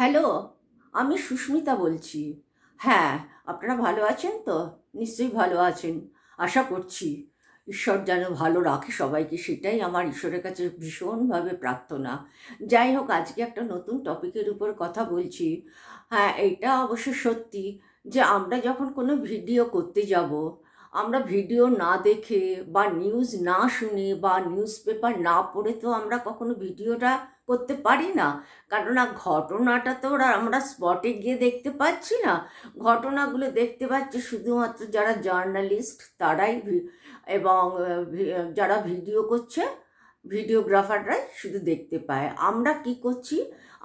Hello, আমি সুস্মিতা বলছি। হ্যাঁ, আপনারা ভালো আছেন তো? নিশ্চয়ই ভালো আছেন। আশা করছি ঈশ্বর যেন ভালো রাখে সবাইকে, সেটাই আমার ঈশ্বরের কাছে ভীষণভাবে প্রার্থনা। যাই হোক, আজকে একটা নতুন টপিকের উপর কথা বলছি। হ্যাঁ, এটা অবশ্য সত্যি যে আমরা যখন কোনো ভিডিও করতে যাব, আমরা ভিডিও না দেখে বা নিউজ না শুনে বা নিউজ পেপার না পড়ে তো আমরা কখনো ভিডিওটা করতে পারি না। কেননা ঘটনাটা তো আমরা স্পটে গিয়ে দেখতে পাচ্ছি না, ঘটনাগুলো দেখতে পাচ্ছি শুধুমাত্র যারা জার্নালিস্ট তারাই এবং যারা ভিডিও করছে ভিডিওগ্রাফাররাই শুধু দেখতে পায়। আমরা কি করছি,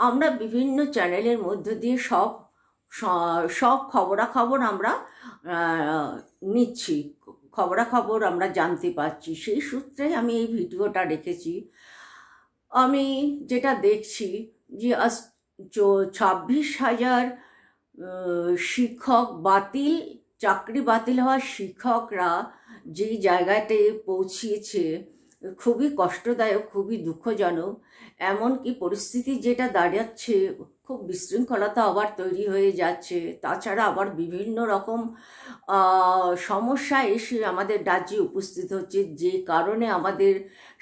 আমরা বিভিন্ন চ্যানেলের মধ্য দিয়ে সব সব খবরাখবর আমরা নিচ্ছি, খবরাখবর আমরা জানতে পারছি। সেই সূত্রে আমি এই ভিডিওটা রেখেছি। আমি যেটা দেখছি যে আজ 26,000 শিক্ষক বাতিল, চাকরি বাতিল হওয়া শিক্ষকরা যেই জায়গাতে পৌঁছিয়েছে, খুবই কষ্টদায়ক, খুবই দুঃখজনক। এমনকি পরিস্থিতি যেটা দাঁড়াচ্ছে, খুব বিশৃঙ্খলতা আবার তৈরি হয়ে যাচ্ছে। তাছাড়া আবার বিভিন্ন রকম সমস্যা এসে আমাদের রাজ্যে উপস্থিত হচ্ছে, যে কারণে আমাদের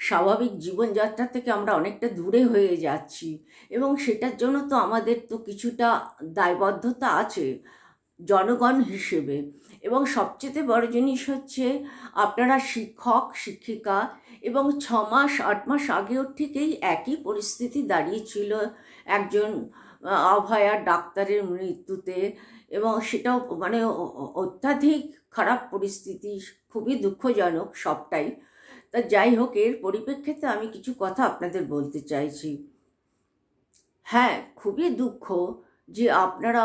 স্বাভাবিক জীবনযাত্রা থেকে আমরা অনেকটা দূরে হয়ে যাচ্ছি। এবং সেটার জন্য তো আমাদের তো কিছুটা দায়বদ্ধতা আছে জনগণ হিসেবে। এবং সবচেয়ে বড় জিনিস হচ্ছে, আপনারা শিক্ষক শিক্ষিকা, এবং 6 মাস 8 মাস আগেও ঠিক এই একই পরিস্থিতি দাঁড়িয়েছিল একজন অভয়া ডাক্তারের মৃত্যুতে। এবং সেটাও মানে অত্যাধিক খারাপ পরিস্থিতি, খুবই দুঃখজনক সবটাই। তা যাই হোক, এর পরিপ্রেক্ষিতে আমি কিছু কথা আপনাদের বলতে চাইছি। হ্যাঁ, খুবই দুঃখ যে আপনারা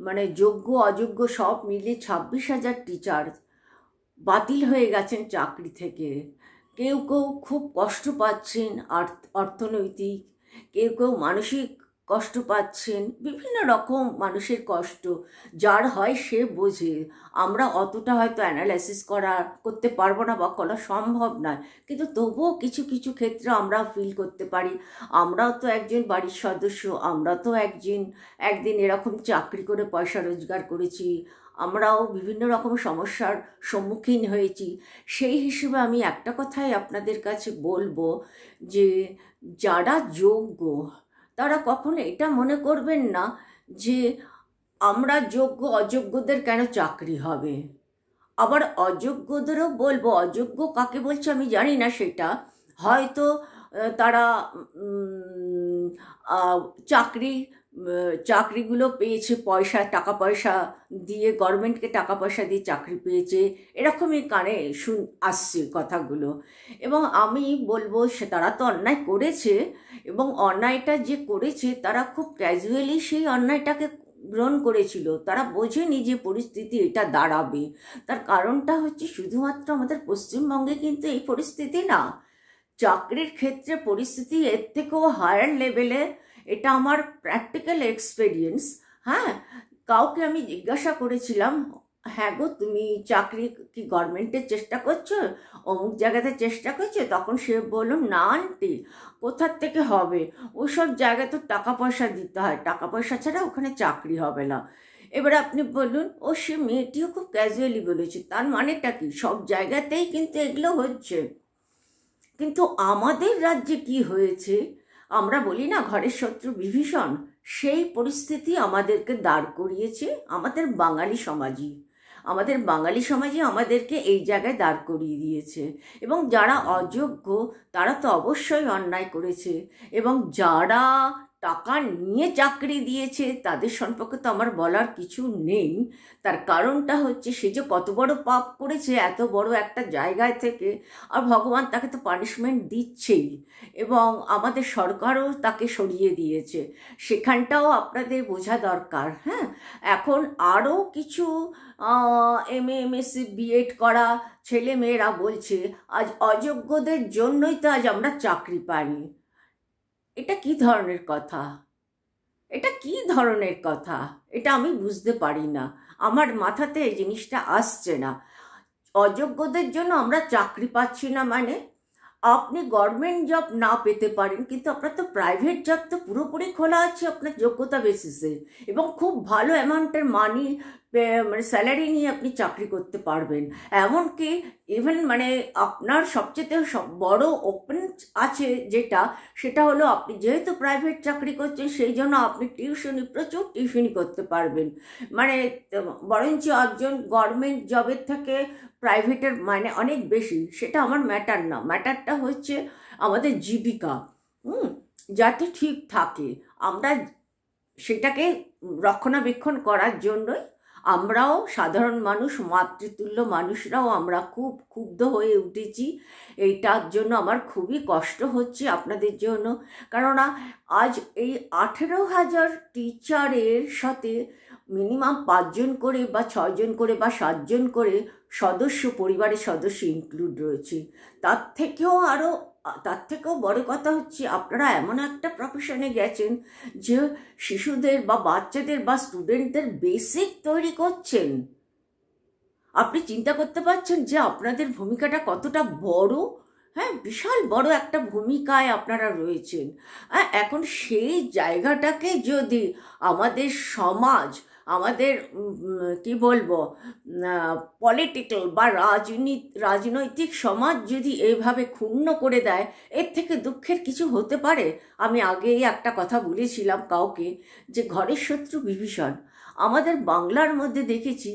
মানে যোগ্য অযোগ্য সব মিলে 26,000 টিচার বাতিল হয়ে গেছেন চাকরি থেকে। কেউ কেউ খুব কষ্ট পাচ্ছেন অর্থনৈতিক, কেউ কেউ মানসিক কষ্ট পাচ্ছেন, বিভিন্ন রকম মানুষের কষ্ট যার হয় সে বোঝে। আমরা অতটা হয়তো অ্যানালাইসিস করতে পারবো না বা করা সম্ভব নয়, কিন্তু তবুও কিছু কিছু ক্ষেত্রে আমরা ফিল করতে পারি। আমরাও তো একজন বাড়ির সদস্য, আমরা তো একদিন এরকম চাকরি করে পয়সা রোজগার করেছি, আমরাও বিভিন্ন রকম সমস্যার সম্মুখীন হয়েছি। সেই হিসেবে আমি একটা কথাই আপনাদের কাছে বলবো যে যারা যোগ্য তারা কখনো এটা মনে করবেন না যে আমরা যোগ্য, অযোগ্যদের কেন চাকরি হবে। আবার অযোগ্যদেরও বলবো, অযোগ্য কাকে বলছে আমি জানি না, সেটা হয়তো তারা চাকরি চাকরিগুলো পেয়েছে পয়সা, টাকা পয়সা দিয়ে, গভর্নমেন্টকে টাকা পয়সা দিয়ে চাকরি পেয়েছে, এরকমই কানে আসছে কথাগুলো। এবং আমি বলবো সে তারা তো অন্যায় করেছে, এবং অন্যায়টা যে করেছে তারা খুব ক্যাজুয়ালি সেই অন্যায়টাকে গ্রহণ করেছিল। তারা বোঝেনি যে পরিস্থিতি এটা দাঁড়াবে। তার কারণটা হচ্ছে শুধুমাত্র আমাদের পশ্চিমবঙ্গে কিন্তু এই পরিস্থিতি না, চাকরির ক্ষেত্রে পরিস্থিতি এর থেকেও হায়ার লেভেলে। এটা আমার প্র্যাকটিক্যাল এক্সপেরিয়েন্স। হ্যাঁ, কাউকে আমি জিজ্ঞাসা করেছিলাম, হ্যাঁ গো তুমি চাকরি কি গভর্নমেন্টের চেষ্টা করছো, অমুক জায়গাতে চেষ্টা করছো? তখন সে বলল, না আন্টি, কোথার থেকে হবে, ওসব জায়গায় তো টাকা পয়সা দিতে হয়, টাকা পয়সা ছাড়া ওখানে চাকরি হবে না। এবার আপনি বলুন, ও সে মেয়েটিও খুব ক্যাজুয়ালি বলেছে, তার মানেটা কি? সব জায়গাতেই কিন্তু এগুলো হচ্ছে। কিন্তু আমাদের রাজ্যে কি হয়েছে, আমরা বলি না ঘরের শত্রু বিভীষণ, সেই পরিস্থিতি আমাদেরকে দাঁড় করিয়েছে আমাদের বাঙালি সমাজই আমাদেরকে এই জায়গায় দাঁড় করিয়ে দিয়েছে। এবং যারা অযোগ্য তারা তো অবশ্যই অন্যায় করেছে, এবং যারা টাকা নিয়ে চাকরি দিয়েছে তাদের সম্পর্কে তো আমার বলার কিছু নেই। তার কারণটা হচ্ছে সে যে কত বড় পাপ করেছে এত বড় একটা জায়গায় থেকে, আর ভগবান তাকে তো পানিশমেন্ট দিচ্ছেই, এবং আমাদের সরকারও তাকে সরিয়ে দিয়েছে। সেখানটাও আপনাদের বোঝা দরকার। হ্যাঁ, এখন আরও কিছু MA MSc BEd করা ছেলে মেয়েরা বলছে আজ অযোগ্যদের জন্যই তো আজ আমরা চাকরি পাইনি। এটা কি ধরনের কথা? এটা কি ধরনের কথা? এটা আমি বুঝতে পারি না, আমার মাথাতে এই জিনিসটা আসছে না। অযোগ্যদের জন্য আমরা চাকরি পাচ্ছি না মানে আপনি গভর্নমেন্ট জব না পেতে পারেন, কিন্তু আপনার তো প্রাইভেট জব তো পুরোপুরি খোলা আছে আপনার যোগ্যতা বেসিসে, এবং খুব ভালো অ্যামাউন্টের মানি মানে স্যালারি নিয়ে আপনি চাকরি করতে পারবেন। এমনকি ইভেন মানে আপনার সবচেয়ে বড় ওপেন আছে যেটা, সেটা হলো আপনি যেহেতু প্রাইভেট চাকরি করছেন সেই জন্য আপনি প্রচুর টিউশনি করতে পারবেন। মানে বরঞ্চ একজন গভর্নমেন্ট জবের থেকে প্রাইভেটের মানে অনেক বেশি, সেটা আমার ম্যাটার না। ম্যাটারটা হচ্ছে আমাদের জীবিকা যাতে ঠিক থাকে, আমরা সেটাকে রক্ষণাবেক্ষণ করার জন্যই আমরাও সাধারণ মানুষ, মাতৃতুল্য মানুষরাও আমরা খুব ক্ষুব্ধ হয়ে উঠেছি। এইটার জন্য আমার খুবই কষ্ট হচ্ছে আপনাদের জন্য, কেননা আজ এই 18,000 টিচারের সাথে মিনিমাম 5 জন করে বা 6 জন করে বা 7 জন করে সদস্য, পরিবারের সদস্য ইনক্লুড রয়েছে। তার থেকেও বড় কথা হচ্ছে আপনারা এমন একটা প্রফেশনে গেছেন যে শিশুদের বা বাচ্চাদের বা স্টুডেন্টদের বেসিক তৈরি করছেন। আপনি চিন্তা করতে পারছেন যে আপনাদের ভূমিকাটা কতটা বড়? হ্যাঁ, বিশাল বড় একটা ভূমিকায় আপনারা রয়েছেন। এখন সেই জায়গাটাকে যদি আমাদের সমাজ, আমাদের কি বলবো, পলিটিক্যাল বা রাজনৈতিক সমাজ যদি এইভাবে ক্ষুণ্ণ করে দেয়, এর থেকে দুঃখের কিছু হতে পারে? আমি আগেই একটা কথা বলেছিলাম কাউকে, যে ঘরের শত্রু বিভীষণ। আমাদের বাংলার মধ্যে দেখেছি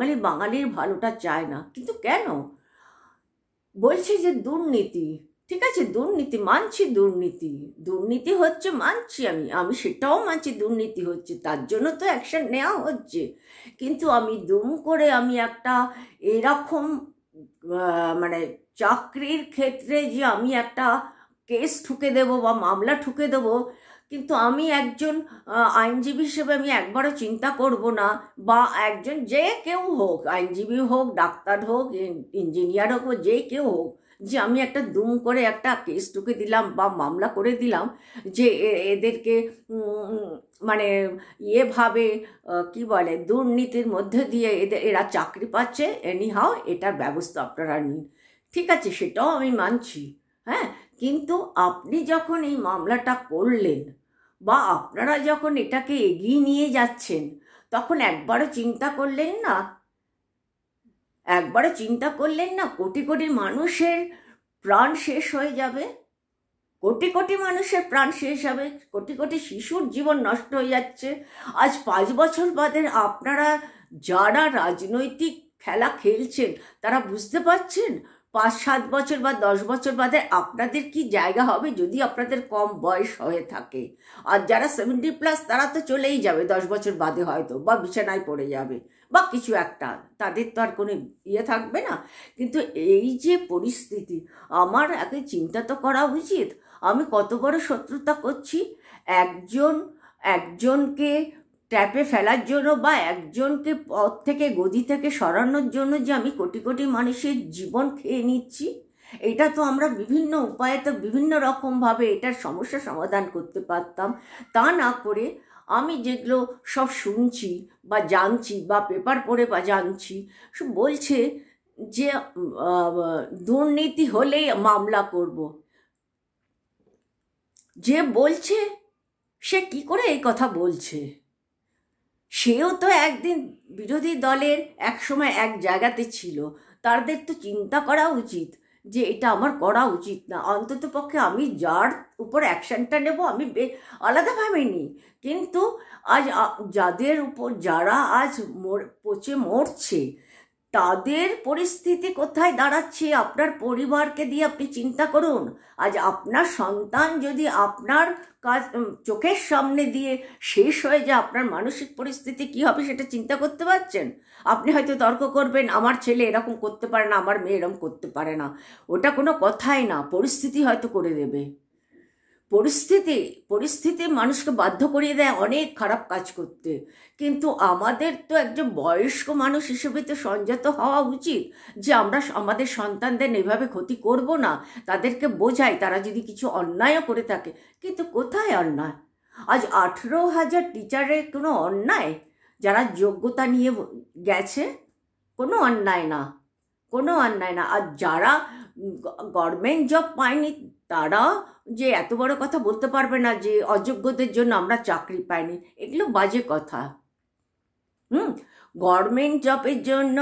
বাঙালির ভালোটা চায় না, কিন্তু কেন? বলছে যে দুর্নীতি। ঠিক আছে, দুর্নীতি মানছি, দুর্নীতি হচ্ছে মানছি, আমি সেটাও মানছি দুর্নীতি হচ্ছে, তার জন্য তো অ্যাকশন নেওয়া হচ্ছে। কিন্তু আমি দুম করে আমি একটা এরকম মানে চাকরির ক্ষেত্রে যে আমি একটা কেস ঠুকে দেব বা মামলা ঠুকে দেব, কিন্তু আমি একজন আইনজীবী হিসেবে আমি একবারও চিন্তা করব না, বা একজন যে কেউ হোক, আইনজীবী হোক, ডাক্তার হোক, ইঞ্জিনিয়ার হোক, যে কেউ হোক, যে আমি একটা দুম করে একটা কেস ঠুকে দিলাম বা মামলা করে দিলাম যে এদেরকে মানে এভাবে কি বলে, দুর্নীতির মধ্যে দিয়ে এরা চাকরি পাচ্ছে, এনিহাও এটার ব্যবস্থা আপনারা নিন। ঠিক আছে, সেটাও আমি মানছি। হ্যাঁ, কিন্তু আপনি যখন এই মামলাটা করলেন বা আপনারা যখন এটাকে এগিয়ে নিয়ে যাচ্ছেন, তখন একবারও চিন্তা করলেন না কোটি কোটি মানুষের প্রাণ শেষ হয়ে যাবে, কোটি কোটি মানুষের প্রাণ শেষ হবে, কোটি কোটি শিশুর জীবন নষ্ট হয়ে যাচ্ছে। আজ 5 বছর বাদে আপনারা যারা রাজনৈতিক খেলা খেলছেন তারা বুঝতে পারছেন 5-7 বছর বা 10 বছর বাদে আপনাদের কি জায়গা হবে যদি আপনাদের কম বয়স হয়ে থাকে। আর যারা 70+ তারা তো চলেই যাবে 10 বছর বাদে, হয়তো বা বিছানায় পড়ে যাবে বা কিছু একটা, তাদের তো আর কোনো ইয়ে থাকবে না। কিন্তু এই যে পরিস্থিতি, আমার আগে চিন্তা তো করা উচিত আমি কত বড় শত্রুতা করছি। একজনকে ট্র্যাপে ফেলার জন্য বা একজনকে পথ থেকে, গদি থেকে সরানোর জন্য যে আমি কোটি কোটি মানুষের জীবন খেয়ে নিচ্ছি, এটা তো আমরা বিভিন্ন উপায়ে তো বিভিন্ন রকমভাবে এটার সমস্যা সমাধান করতে পারতাম। তা না করে আমি যেগুলো সব শুনছি বা জানছি বা পেপার পড়ে বা জানছি, সব বলছে যে দুর্নীতি হলেই মামলা করব। যে বলছে সে কি করে এই কথা বলছে? সেও তো একদিন বিরোধী দলের এক সময় এক জায়গাতে ছিল, তাদের তো চিন্তা করা উচিত যে এটা আমার করা উচিত না। অন্তত পক্ষে আমি যার উপর অ্যাকশনটা নেব আমি আলাদাভাবে নিই, কিন্তু আজ যাদের উপর যারা আজ পচে মরছে তাদের পরিস্থিতি কোথায় দাঁড়াচ্ছে আপনার পরিবারকে দিয়ে আপনি চিন্তা করুন। আজ আপনার সন্তান যদি আপনার কাজ চোখের সামনে দিয়ে শেষ হয়ে যায়, আপনার মানসিক পরিস্থিতি কি হবে সেটা চিন্তা করতে পারছেন? আপনি হয়তো তর্ক করবেন, আমার ছেলে এরকম করতে পারে না, আমার মেয়ে এরকম করতে পারে না, ওটা কোনো কথাই না, পরিস্থিতি হয়তো করে দেবে। পরিস্থিতি মানুষকে বাধ্য করিয়ে দেয় অনেক খারাপ কাজ করতে। কিন্তু আমাদের তো একজন বয়স্ক মানুষ হিসেবে তো সংযত হওয়া উচিত যে আমরা আমাদের সন্তানদের এভাবে ক্ষতি করব না, তাদেরকে বোঝাই তারা যদি কিছু অন্যায়ও করে থাকে। কিন্তু কোথায় অন্যায়? আজ 18,000 টিচারের কোনো অন্যায়? যারা যোগ্যতা নিয়ে গেছে, কোনো অন্যায় না। কোনো অন্যায় না। আর যারা গভর্নমেন্ট জব পায়নি তারা যে এত বড় কথা বলতে পারবে না যে অযোগ্যদের জন্য আমরা চাকরি পাইনি, এগুলো বাজে কথা। গভর্নমেন্ট জবের জন্য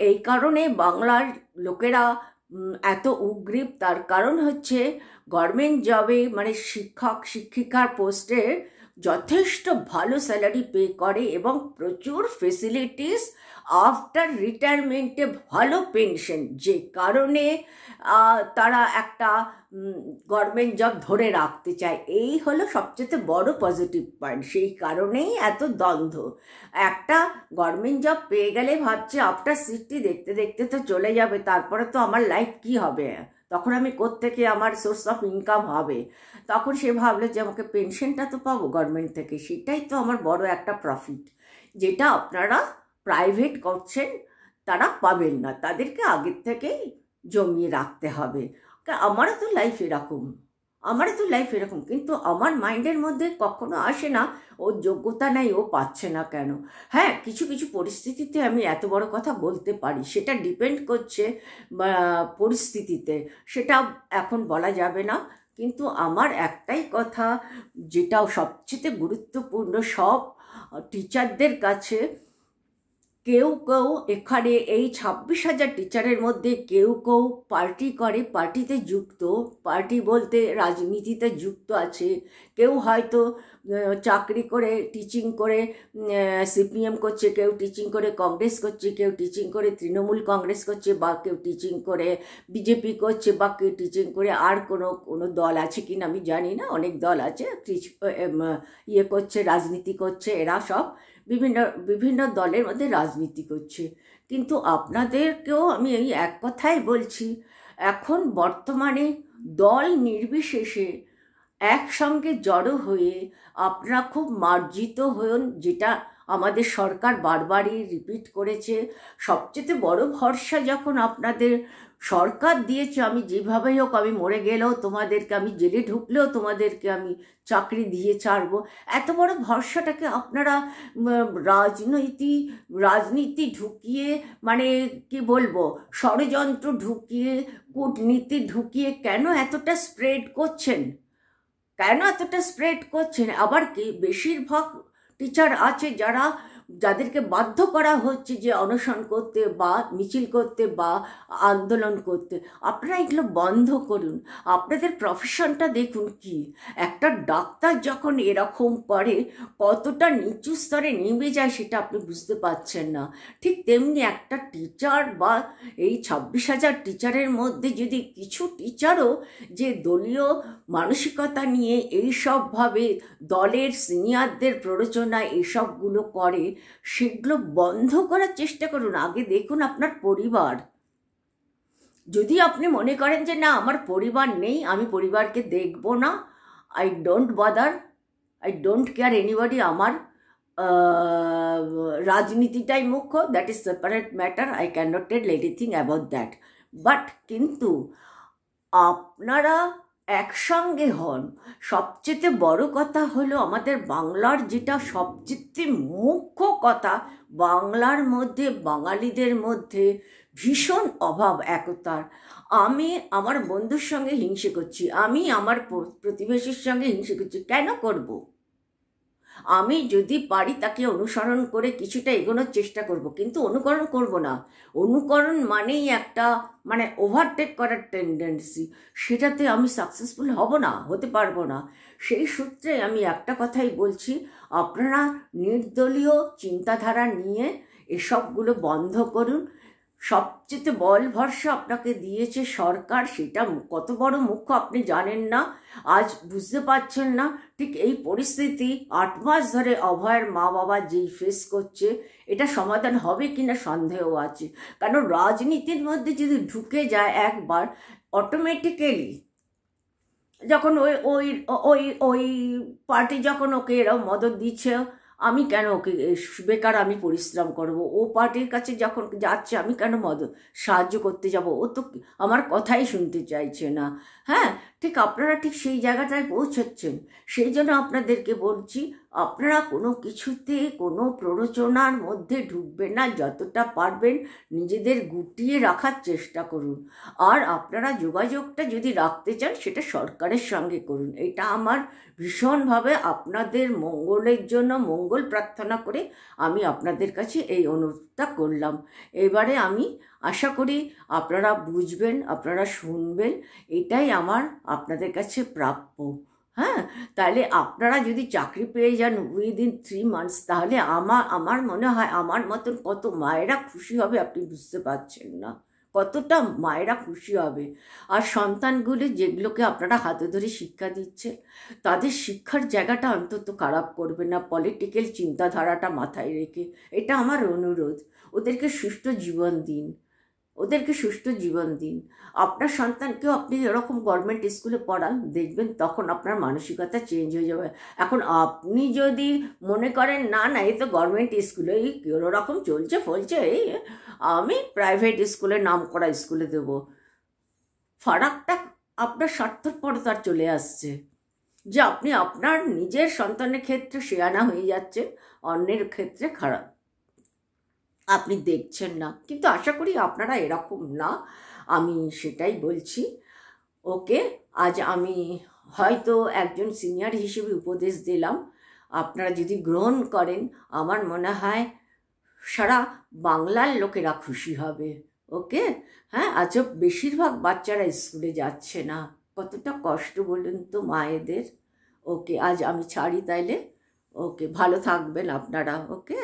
এই কারণে বাংলার লোকেরা এত উগ্রীব, তার কারণ হচ্ছে গভর্নমেন্ট জবে মানে শিক্ষক শিক্ষিকার পোস্টে যথেষ্ট ভালো স্যালারি পে করে এবং প্রচুর ফেসিলিটিস, আফটার রিটায়ারমেন্টে ভালো পেনশন, যে কারণে তারা একটা গভর্নমেন্ট জব ধরে রাখতে চায়। এই হলো সবচেয়ে বড় পজিটিভ পয়েন্ট। সেই কারণেই এত দ্বন্দ্ব। একটা গভর্নমেন্ট জব পেয়ে গেলে ভাবছে আফটার 60 দেখতে দেখতে তো চলে যাবে, তারপরে তো আমার লাইফ কি হবে, তখন আমি কোত্থেকে আমার সোর্স অফ ইনকাম হবে। তখন সে ভাবলে যে আমাকে পেনশনটা তো পাবো গভর্নমেন্ট থেকে, সেটাই তো আমার বড় একটা প্রফিট, যেটা আপনারা প্রাইভেট করছেন তারা পাবেন না, তাদেরকে আগের থেকেই জমিয়ে রাখতে হবে। আমারও তো লাইফ এরকম, কিন্তু আমার মাইন্ডের মধ্যে কখনো আসে না ওর যোগ্যতা নাই, ও পাচ্ছে না কেন। হ্যাঁ, কিছু কিছু পরিস্থিতিতে আমি এত বড় কথা বলতে পারি, সেটা ডিপেন্ড করছে পরিস্থিতিতে, সেটা এখন বলা যাবে না। কিন্তু আমার একটাই কথা, যেটা সবচেয়ে গুরুত্বপূর্ণ সব টিচারদের কাছে, কেউ কেউ এখানে এই 26,000 টিচারের মধ্যে কেউ কেউ পার্টি করে, পার্টিতে যুক্ত, পার্টি বলতে রাজনীতিতে যুক্ত আছে। কেউ হয়তো চাকরি করে টিচিং করে সিপিএম করছে, কেউ টিচিং করে কংগ্রেস করছে, কেউ টিচিং করে তৃণমূল কংগ্রেস করছে, বা কেউ টিচিং করে বিজেপি করছে, বা কেউ টিচিং করে আর কোনো দল আছে কিনা আমি জানি না, অনেক দল আছে ইয়ে করছে, রাজনীতি করছে, এরা সব বিভিন্ন বিভিন্ন দলের মধ্যে রাজনীতি করছে। কিন্তু আপনাদেরকেও আমি এই এক কথাই বলছি, এখন বর্তমানে দল নির্বিশেষে একসঙ্গে জড়ো হয়ে আপনারা খুব মার্জিত হন, যেটা আমাদের সরকার বারবারই রিপিট করেছে। সবচেয়ে বড় ভরসা যখন আপনাদের সরকার দিয়েছে, আমি যেভাবেই হোক, আমি মরে গেলেও তোমাদেরকে, আমি জেলে ঢুকলেও তোমাদেরকে আমি চাকরি দিয়ে ছাড়বো, এত বড় ভরসাটাকে আপনারা রাজনীতি ঢুকিয়ে, মানে কি বলবো, ষড়যন্ত্র ঢুকিয়ে, কূটনীতি ঢুকিয়ে কেন এতটা স্প্রেড করছেন? আবার কি বেশিরভাগ টিচার আছে যাদেরকে বাধ্য করা হচ্ছে যে অনশন করতে বা মিছিল করতে বা আন্দোলন করতে। আপনারা এগুলো বন্ধ করুন, আপনাদের প্রফেশনটা দেখুন। কি একটা ডাক্তার যখন এরকম করে কতটা নিচু স্তরে নেমে যায় সেটা আপনি বুঝতে পারছেন না। ঠিক তেমনি একটা টিচার বা এই 26,000 টিচারের মধ্যে যদি কিছু টিচারও যে দলীয় মানসিকতা নিয়ে এইসবভাবে দলের সিনিয়রদের প্ররোচনায় এসবগুলো করে, সেগুলো বন্ধ করার চেষ্টা করুন। আগে দেখুন আপনার পরিবার। যদি আপনি মনে করেন যে না আমার পরিবার নেই, আমি পরিবারকে দেখব না, আই ডোন্ট কেয়ার এনিবডি, আমার রাজনীতিটাই মুখ্য, that is separate matter, I can not tell anything about that. But কিন্তু আপনারা একসঙ্গে হন। সবচেয়ে বড় কথা হলো আমাদের বাংলার যেটা সবচেয়ে মুখ্য কথা, বাংলার মধ্যে বাঙালিদের মধ্যে ভীষণ অভাব একতার। আমি আমার বন্ধুর সঙ্গে হিংসে করছি, আমি আমার প্রতিবেশীর সঙ্গে হিংসে করছি, কেন করব? আমি যদি পারি তাকে অনুসরণ করে কিছুটা এগোনোর চেষ্টা করব, কিন্তু অনুকরণ করব না। অনুকরণ মানেই একটা ওভারটেক করার টেন্ডেন্সি, সেটাতে আমি সাকসেসফুল হতে পারবো না। সেই সূত্রে আমি একটা কথাই বলছি, আপনারা নির্দলীয় চিন্তাধারা নিয়ে এসবগুলো বন্ধ করুন। সবচেয়ে বল ভরসা আপনাকে দিয়েছে সরকার, সেটা কত বড় মুখ্য আপনি জানেন না, আজ বুঝতে পারছেন না। ঠিক এই পরিস্থিতি 8 মাস ধরে অভয়ের মা বাবা যেই ফেস করছে, এটা সমাধান হবে কিনা সন্দেহ আছে। কারণ রাজনীতির মধ্যে যদি ঢুকে যায় একবার, অটোমেটিক্যালি যখন ওই ওই ওই পার্টি যখন ওকে এরা মদত দিচ্ছে, আমি কেন ওকে বেকার আমি পরিশ্রম করব? ও পার্টির কাছে যখন যাচ্ছে আমি কেন সাহায্য করতে যাব? ও তো আমার কথাই শুনতে চাইছে না। হ্যাঁ, ঠিক আপনারা ঠিক সেই জায়গাটায় পৌঁছচ্ছেন। সেই জন্য আপনাদেরকে বলছি, আপনারা কোনো কিছুতে কোনো প্ররোচনার মধ্যে ঢুকবেন না। যতটা পারবেন নিজেদের গুটিয়ে রাখার চেষ্টা করুন। আর আপনারা যোগাযোগটা যদি রাখতে চান সেটা সরকারের সঙ্গে করুন। এটা আমার ভীষণভাবে আপনাদের মঙ্গলের জন্য মঙ্গল প্রার্থনা করে আমি আপনাদের কাছে এই অনুরোধটা করলাম। এবারে আমি আশা করি আপনারা বুঝবেন, আপনারা শুনবেন, এটাই আমার আপনাদের কাছে প্রাপ্য। হ্যাঁ, তাহলে আপনারা যদি চাকরি পেয়ে যান উইদিন 3 মান্থস, তাহলে আমার মনে হয় আমার মতন কত মায়েরা খুশি হবে আপনি বুঝতে পারছেন না, কতটা মায়েরা খুশি হবে। আর সন্তানগুলি যেগুলোকে আপনারা হাতে ধরে শিক্ষা দিচ্ছেন তাদের শিক্ষার জায়গাটা অন্তত খারাপ করবে না, পলিটিক্যাল চিন্তাধারাটা মাথায় রেখে। এটা আমার অনুরোধ। ওদেরকে সুষ্ঠু জীবন দিন, ওদেরকে সুষ্ঠু জীবন দিন। আপনার সন্তানকেও আপনি এরকম গভর্নমেন্ট স্কুলে পড়ান, দেখবেন তখন আপনার মানসিকতা চেঞ্জ হয়ে যাবে। এখন আপনি যদি মনে করেন না না এই তো গভর্নমেন্ট স্কুলে এই রকম চলছে ফলছে, এই আমি প্রাইভেট স্কুলে নাম করা স্কুলে দেব, ফারাকটা আপনার স্বার্থপরতার চলে আসছে যে আপনি আপনার নিজের সন্তানের ক্ষেত্রে শেয়ানা হয়ে যাচ্ছেন, অন্যের ক্ষেত্রে খারাপ আপনি দেখছেন না। কিন্তু আশা করি আপনারা এরকম না, আমি সেটাই বলছি। ওকে, আজ আমি হয়তো একজন সিনিয়র হিসেবে উপদেশ দিলাম, আপনারা যদি গ্রহণ করেন আমার মনে হয় সারা বাংলার লোকেরা খুশি হবে। ওকে, হ্যাঁ, আজও বেশিরভাগ বাচ্চারা স্কুলে যাচ্ছে না, কতটা কষ্ট বলুন তো মায়েদের। ওকে, আজ আমি ছাড়ি তাইলে। ওকে, ভালো থাকবেন আপনারা। ওকে।